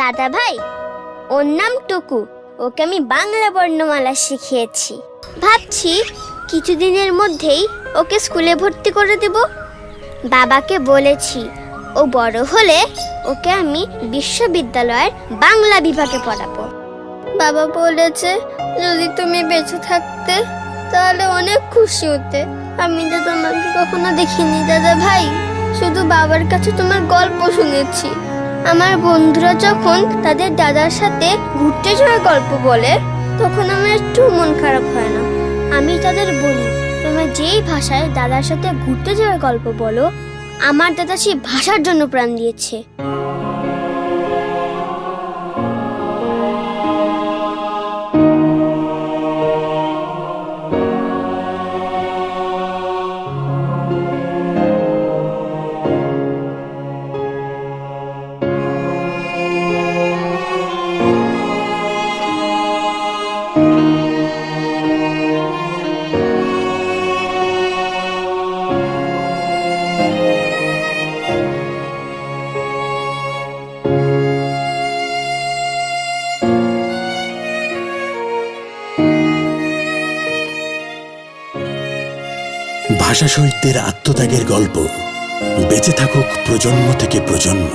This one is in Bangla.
দাদা ভাই, ওর নাম টুকু। ওকে আমি বাংলা বর্ণমালা শিখিয়েছি। ভাবছি কিছুদিনের মধ্যেই ওকে স্কুলে ভর্তি করে দেব। বাবাকে বলেছি ও বড় হলে ওকে আমি বিশ্ববিদ্যালয়ের বাংলা বিভাগে পড়াবো। বাবা বলেছে যদি তুমি বেঁচে থাকতে তাহলে অনেক খুশি হতে। আমি তো তোমাকে কখনো দেখিনি দাদা ভাই, শুধু বাবার কাছে তোমার গল্প শুনেছি। আমার বন্ধুরা যখন তাদের দাদার সাথে ঘুরতে যাওয়ার গল্প বলে তখন আমার একটু মন খারাপ হয় না। আমি তাদের বলি, তোমরা যেই ভাষায় দাদার সাথে ঘুরতে যাওয়ার গল্প বলো, আমার দাদা সেই ভাষার জন্য প্রাণ দিয়েছে। ভাষা শহীদদের আত্মত্যাগের গল্প বেঁচে থাকুক প্রজন্ম থেকে প্রজন্ম।